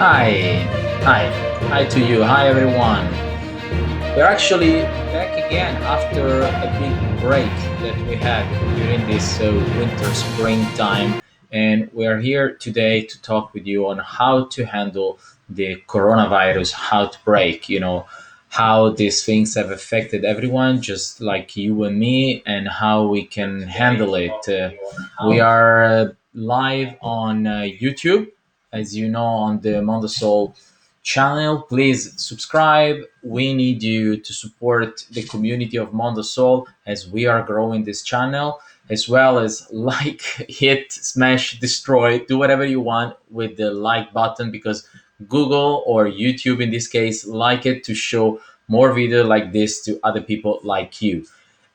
Hi, hi, hi to you. Hi, everyone. We're actually back again after a big break that we had during this winter springtime, and we're here today to talk with you on how to handle the coronavirus outbreak. How these things have affected everyone, just like you and me, and how we can handle it. We are live on YouTube, as you know, on the Mondosol channel. Please subscribe. We need you to support the community of Mondosol as we are growing this channel, as well as like, hit, smash, destroy, do whatever you want with the like button, because Google or YouTube in this case like it to show more video like this to other people like you.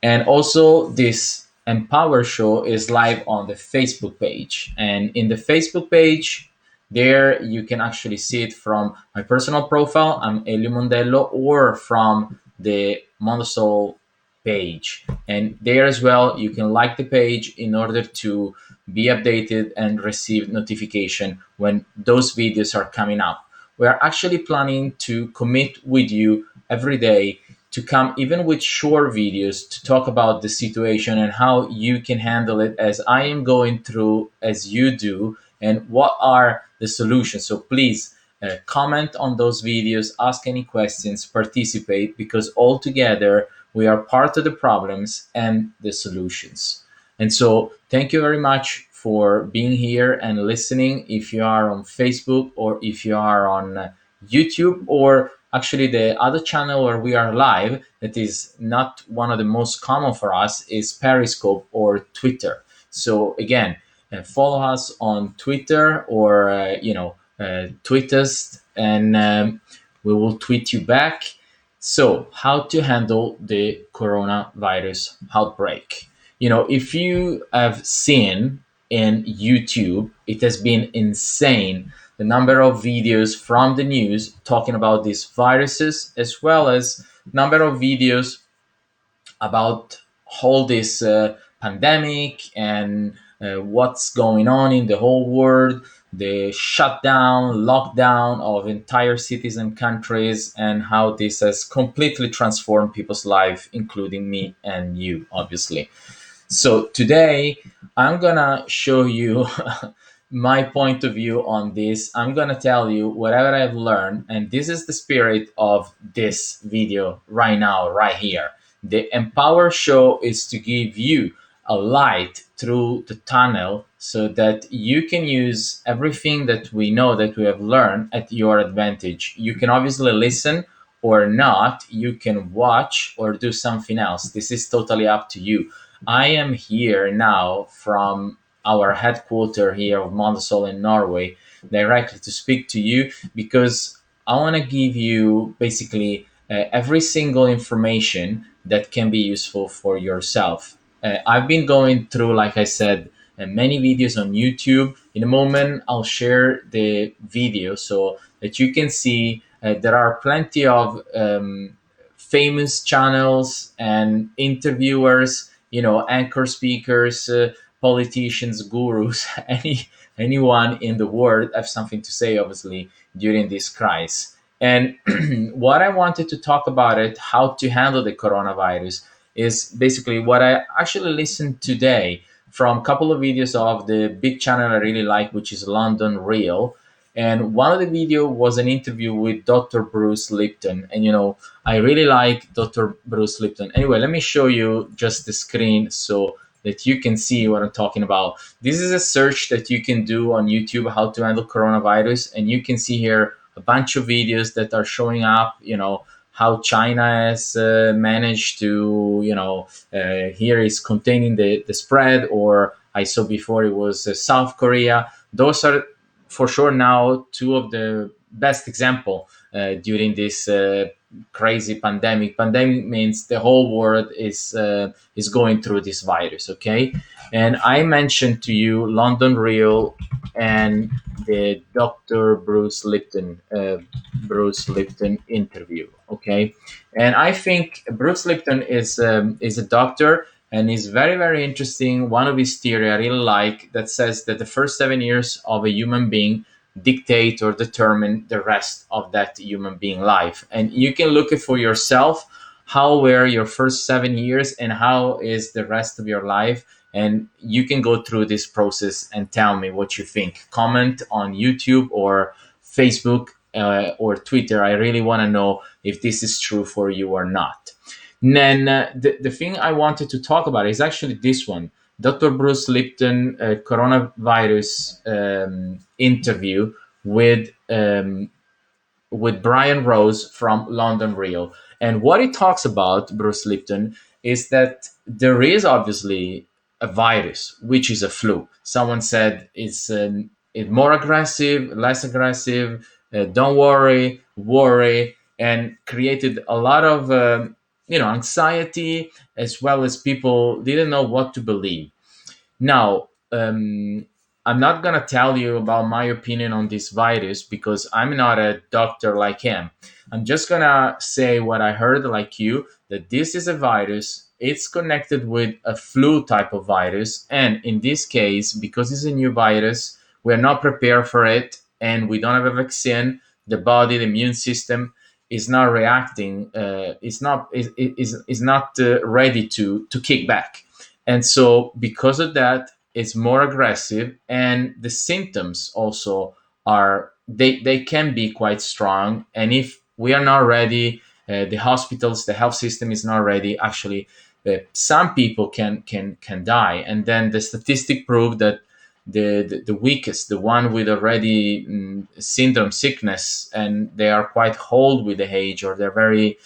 And also, this Empower Show is live on the Facebook page. And in the Facebook page, there you can actually see it from my personal profile. I'm Elio Mondello, or from the Mondosol page. And there as well, you can like the page in order to be updated and receive notification when those videos are coming up. We are actually planning to commit with you every day to come even with short videos to talk about the situation and how you can handle it as I am going through as you do, and what are the solutions. So please comment on those videos, ask any questions, participate, because all together we are part of the problems and the solutions. And so thank you very much for being here and listening. If you are on Facebook, or if you are on YouTube, or actually the other channel where we are live, that is not one of the most common for us, is Periscope or Twitter. So again, follow us on Twitter, or tweet us, and we will tweet you back. So, how to handle the coronavirus outbreak? If you have seen in YouTube, it has been insane, the number of videos from the news talking about these viruses, as well as number of videos about all this pandemic, and what's going on in the whole world, the shutdown, lockdown of entire cities and countries, and how this has completely transformed people's life, including me and you, obviously. So today, I'm gonna show you my point of view on this. I'm gonna tell you whatever I've learned, and this is the spirit of this video right now, right here. The Empower Show is to give you a light through the tunnel, so that you can use everything that we know, that we have learned, at your advantage. You can obviously listen or not, you can watch or do something else. This is totally up to you. I am here now from our headquarters here of Mondosol in Norway, directly to speak to you, because I want to give you basically every single information that can be useful for yourself. I've been going through, like I said, many videos on YouTube. In a moment, I'll share the video so that you can see there are plenty of famous channels and interviewers, anchor speakers, politicians, gurus, anyone in the world have something to say, obviously, during this crisis. And what I wanted to talk about it, how to handle the coronavirus, is basically what I actually listened today from a couple of videos of the big channel I really like, which is London Real. And one of the video was an interview with Dr. Bruce Lipton. And I really like Dr. Bruce Lipton. Anyway, let me show you just the screen so that you can see what I'm talking about. This is a search that you can do on YouTube, how to handle coronavirus, and you can see here a bunch of videos that are showing up, how China has managed to, here is containing the spread, or I saw before it was South Korea. Those are for sure now two of the best example during this crazy pandemic. Pandemic means the whole world is going through this virus. Okay, and I mentioned to you London Real and the Dr. Bruce Lipton interview. Okay, and I think Bruce Lipton is a doctor, and is very, very interesting. One of his theory I really like, that says that the first 7 years of a human being dictate or determine the rest of that human being life. And you can look it for yourself. How were your first 7 years and how is the rest of your life? And you can go through this process and tell me what you think. Comment on YouTube or Facebook or Twitter. I really want to know if this is true for you or not. And then the thing I wanted to talk about is actually this one. Dr. Bruce Lipton coronavirus interview with Brian Rose from London Real. And what he talks about, Bruce Lipton, is that there is obviously a virus, which is a flu. Someone said it's more aggressive, less aggressive, don't worry, worry, and created a lot of anxiety, as well as people didn't know what to believe. Now, I'm not going to tell you about my opinion on this virus because I'm not a doctor like him. I'm just going to say what I heard, like you, that this is a virus. It's connected with a flu type of virus. And in this case, because it's a new virus, we're not prepared for it and we don't have a vaccine. The body, the immune system is not reacting, is not ready to kick back. And so because of that, it's more aggressive, and the symptoms also are they can be quite strong. And if we are not ready, the hospitals, the health system is not ready, actually some people can die. And then the statistic prove that the weakest, the one with already syndrome sickness, and they are quite old with the age, or they're very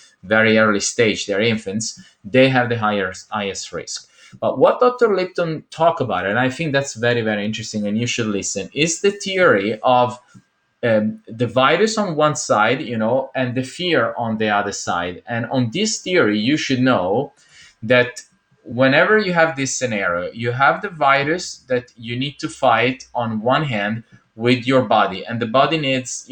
early stage, they're infants, they have the highest risk. But what Dr. Lipton talk about, and I think that's very interesting, and you should listen, is the theory of the virus on one side, and the fear on the other side. And on this theory, you should know that whenever you have this scenario, you have the virus that you need to fight on one hand with your body, and the body needs,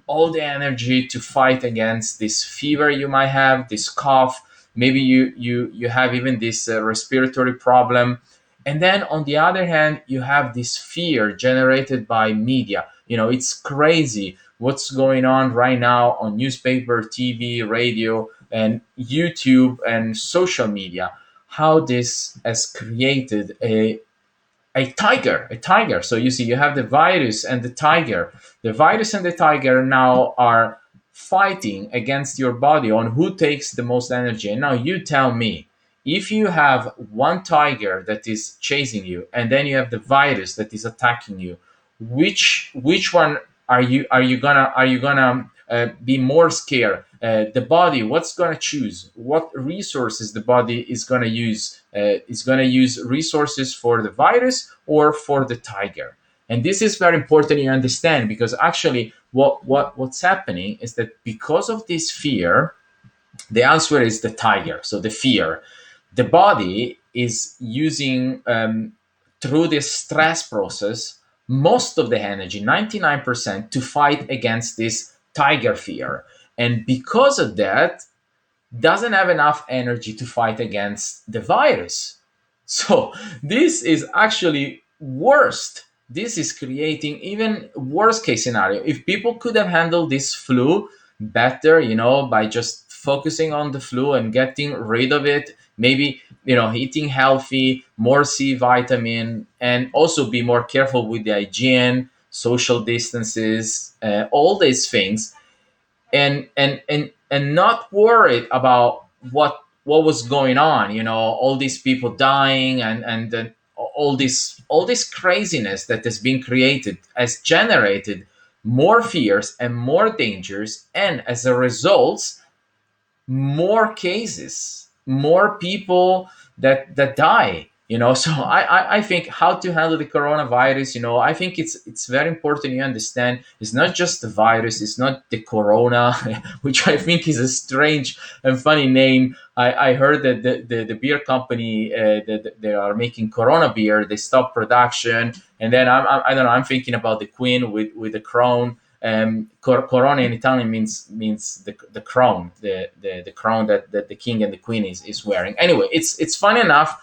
all the energy to fight against this fever you might have, this cough. Maybe you have even this respiratory problem. And then on the other hand, you have this fear generated by media. It's crazy what's going on right now on newspaper, TV, radio, and YouTube and social media, how this has created a tiger. So you see, you have the virus and the tiger. The virus and the tiger now are fighting against your body on who takes the most energy. And now you tell me, if you have one tiger that is chasing you, and then you have the virus that is attacking you, which one are you gonna be more scared? The body, what's gonna choose? What resources the body is gonna use? Is gonna use resources for the virus or for the tiger? And this is very important you understand, because actually what's happening is that because of this fear, the answer is the tiger. So the fear, the body is using through this stress process most of the energy, 99%, to fight against this tiger fear. And because of that, doesn't have enough energy to fight against the virus. So this is actually worst. This is creating even worst case scenario. If people could have handled this flu better, by just focusing on the flu and getting rid of it, maybe, eating healthy, more C vitamin, and also be more careful with the hygiene, social distances, all these things, and not worried about what was going on, all these people dying, and all this craziness that has been created has generated more fears and more dangers, and as a result, more cases, more people that die. So I think how to handle the coronavirus. I think it's very important you understand. It's not just the virus. It's not the corona, which I think is a strange and funny name. I heard that the beer company that they are making Corona beer, they stopped production, and then I don't know. I'm thinking about the Queen with the crown. Corona in Italian means the crown, the crown that the king and the queen is wearing. Anyway, it's fun enough.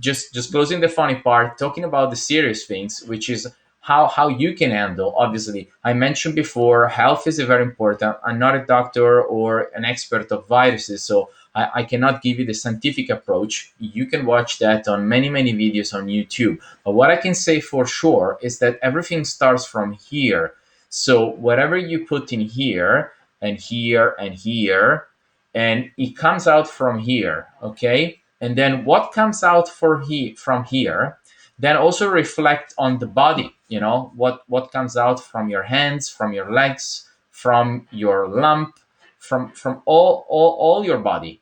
Just closing the funny part, talking about the serious things, which is how you can handle. Obviously, I mentioned before, health is very important. I'm not a doctor or an expert of viruses, so I cannot give you the scientific approach. You can watch that on many videos on YouTube. But what I can say for sure is that everything starts from here. So whatever you put in here and here and here, and it comes out from here, okay? And then what comes out from here then also reflect on the body, what comes out from your hands, from your legs, from your lump, from all your body.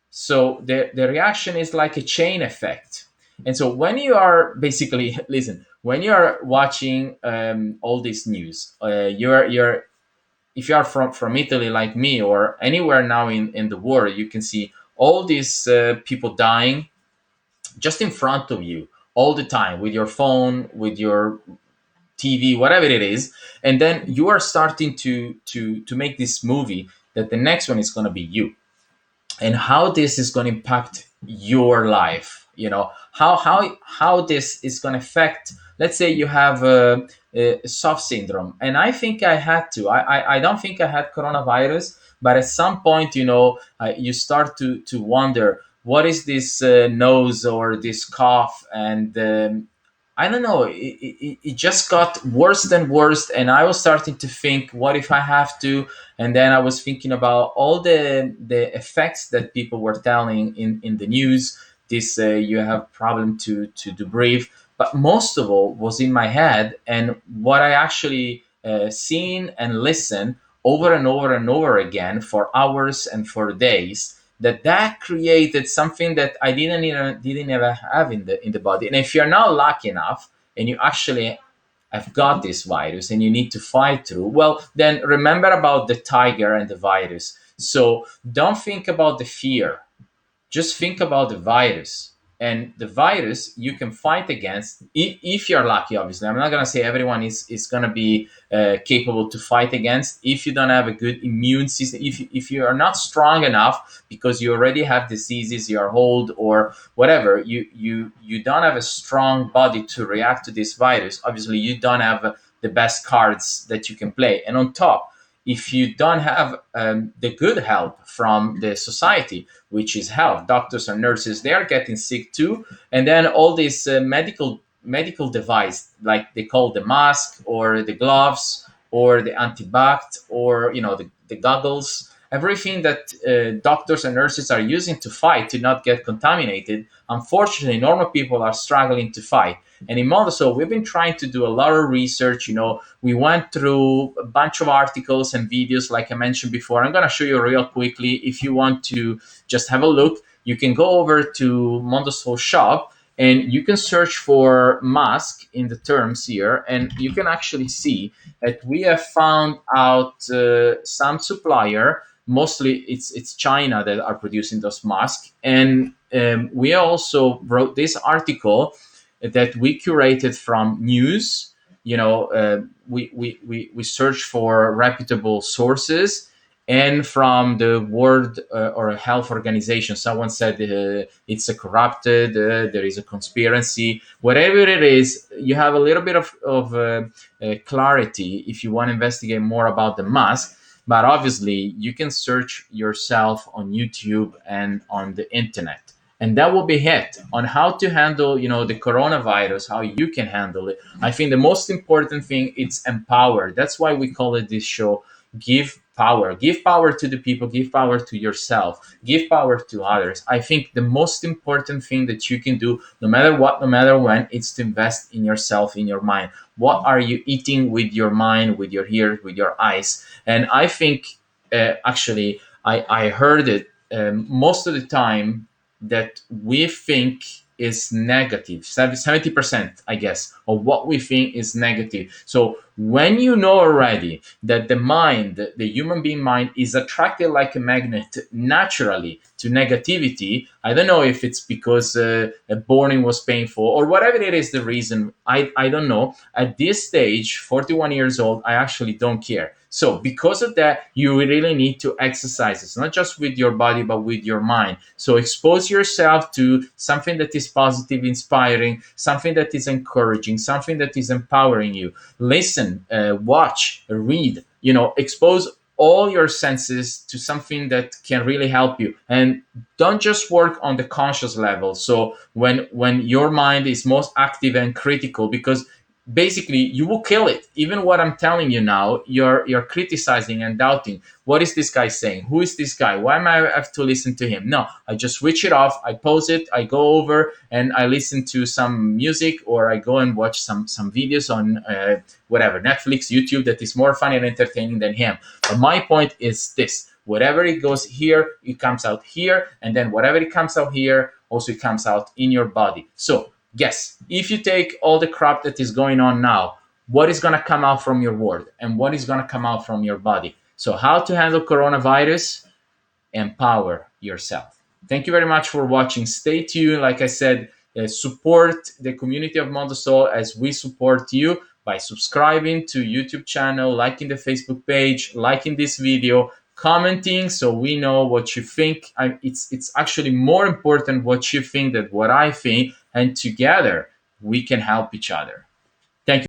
So the reaction is like a chain effect. And so when you are basically listen, when you are watching all this news, you're if you are from Italy like me or anywhere now in the world, you can see all these people dying just in front of you all the time with your phone, with your TV, whatever it is, and then you are starting to make this movie that the next one is going to be you, and how this is going to impact your life. How this is going to affect. Let's say you have a soft syndrome, and I think I had to. I don't think I had coronavirus, but at some point, you start to wonder what is this nose or this cough, and I don't know. It just got worse than worse, and I was starting to think, what if I have to? And then I was thinking about all the effects that people were telling in the news. This you have problem to breathe, but most of all was in my head, and what I actually seen and listened over and over and over again for hours and for days. That created something that I didn't ever have in the body. And if you're now lucky enough and you actually have got this virus and you need to fight through, well, then remember about the tiger and the virus. So don't think about the fear, just think about the virus. And the virus you can fight against if you're lucky. Obviously, I'm not going to say everyone is going to be capable to fight against. If you don't have a good immune system, if you are not strong enough because you already have diseases you're old or whatever, you don't have a strong body to react to this virus. Obviously, you don't have the best cards that you can play. And on top, if you don't have the good help from the society, which is health, doctors and nurses, they are getting sick too. And then all these medical device, like they call the mask or the gloves or the antibac or the goggles, everything that doctors and nurses are using to fight to not get contaminated. Unfortunately, normal people are struggling to fight. And in Mondosol, we've been trying to do a lot of research. We went through a bunch of articles and videos, like I mentioned before. I'm going to show you real quickly. If you want to just have a look, you can go over to Mondosol shop and you can search for mask in the terms here. And you can actually see that we have found out some supplier, mostly it's China that are producing those masks. And we also wrote this article that we curated from news. We search for reputable sources and from the World or a health organization. Someone said it's a corrupted, there is a conspiracy, whatever it is. You have a little bit of clarity if you want to investigate more about the mask. But obviously, you can search yourself on YouTube and on the internet, and that will be it on how to handle the coronavirus, how you can handle it. I think the most important thing is empower. That's why we call it this show, give power to the people, give power to yourself, give power to others. I think the most important thing that you can do, no matter what, no matter when, it's to invest in yourself, in your mind. What are you eating with your mind, with your ears, with your eyes? And I think actually I heard it most of the time that we think is negative, 70%, I guess, of what we think is negative. So when you know already that the mind, the human being mind, is attracted like a magnet naturally to negativity, I don't know if it's because boring was painful or whatever it is the reason. I don't know. At this stage, 41 years old, I actually don't care. So because of that, you really need to exercise. It's not just with your body, but with your mind. So expose yourself to something that is positive, inspiring, something that is encouraging, something that is empowering you. Listen, watch, read, expose all your senses to something that can really help you. And don't just work on the conscious level. So when your mind is most active and critical, because basically you will kill it. Even what I'm telling you now, you're criticizing and doubting. What is this guy saying? Who is this guy? Why am I have to listen to him? No, I just switch it off. I pause it. I go over and I listen to some music, or I go and watch some videos on whatever, Netflix, YouTube, that is more fun and entertaining than him. But my point is this: whatever it goes here, it comes out here, and then whatever it comes out here, also it comes out in your body. So yes, if you take all the crap that is going on now, what is going to come out from your word and what is going to come out from your body? So how to handle coronavirus? Empower yourself. Thank you very much for watching. Stay tuned. Like I said, support the community of Mondosol as we support you by subscribing to YouTube channel, liking the Facebook page, liking this video, commenting so we know what you think. It's actually more important what you think than what I think, and together we can help each other. Thank you.